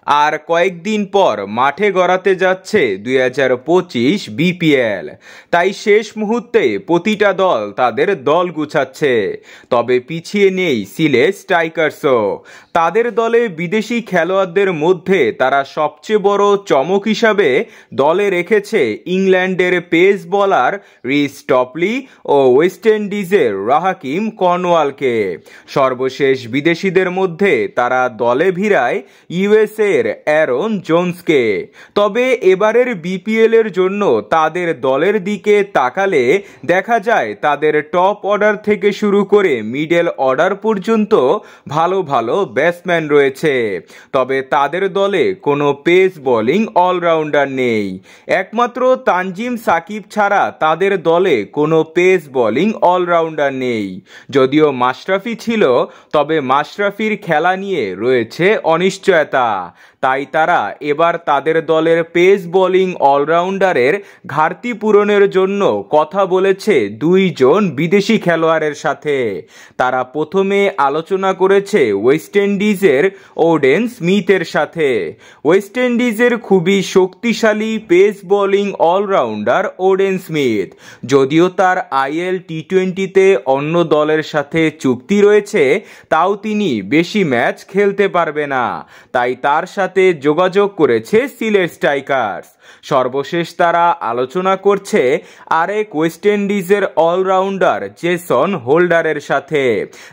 আর কয়েকদিন পর মাঠে গড়াতে যাচ্ছে 2025 বিপিএল। তাই শেষ মুহূর্তে প্রতিটা দল তাদের দল গুছাচ্ছে। তবে পিছিয়ে নেই সিলেট স্ট্রাইকার্সও। তাদের দলে বিদেশি খেলোয়াড়দের মধ্যে তারা সবচেয়ে বড় চমক হিসাবে দলে রেখেছে ইংল্যান্ডের পেস বোলার রিস টপলি ও ওয়েস্ট ইন্ডিজের রাহাকিম কর্নওয়ালকে। সর্বশেষ বিদেশিদের মধ্যে তারা দলে ভিড়ায় ইউএসএ এর অ্যারন জোন্সকে। তবে এবারের বিপিএল এর জন্য তাদের দলের দিকে তাকালে দেখা যায় তাদের টপ অর্ডার থেকে শুরু করে মিডল অর্ডার পর্যন্ত ভালো ভালো ব্যাটসম্যান রয়েছে। তবে তাদের দলে কোনো পেস বোলিং অলরাউন্ডার নেই। একমাত্র তানজিম সাকিব ছাড়া তাদের দলে কোনো পেস বোলিং অলরাউন্ডার নেই। যদিও মাশরাফি ছিল, তবে মাশরাফির খেলা নিয়ে রয়েছে অনিশ্চয়তা। তাই তারা এবার তাদের দলের পেস বোলিং অলরাউন্ডারের ঘাটতি পূরণের জন্য কথা বলেছে দুইজন বিদেশি খেলোয়াড়ের সাথে। তারা প্রথমে আলোচনা করেছে ওয়েস্ট ইন্ডিজের ওডেন স্মিথের সাথে। ওয়েস্ট ইন্ডিজের খুবই শক্তিশালী pace bowling allrounder Odean Smith, যদিও তার আইএল টি20তে অন্য দলের সাথে চুক্তি রয়েছে, তাও তিনি বেশি ম্যাচ খেলতে পারবে না। তাই তার সাথে যোগাযোগ করেছে সিলেট স্ট্রাইকার্স। সর্বশেষ তারা আলোচনা করছে আরেক ওয়েস্ট ইন্ডিজের অলরাউন্ডার জেসন হোল্ডারের সাথে,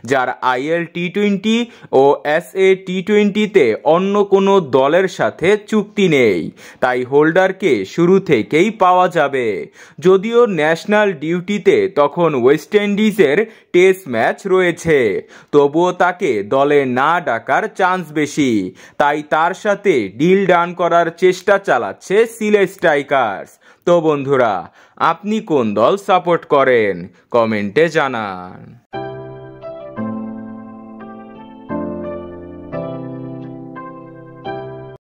যার আইএল টি20 ও এসএ টি20তে অন্য কোনো দলের সাথে চুক্তি নেই। তাই হোল্ডারকে শুরু থেকেই পাওয়া যাবে। যদিও ন্যাশনাল ডিউটিতে তখন ওয়েস্ট ইন্ডিজের টেস্ট ম্যাচ রয়েছে, তবুও তাকে দলে না ডাকার চান্স বেশি। তাই তার সাথে ডিল ডান করার চেষ্টা চালাচ্ছে সিলেট স্ট্রাইকার্স। তো বন্ধুরা, আপনি কোন দল সাপোর্ট করেন কমেন্টে জানান।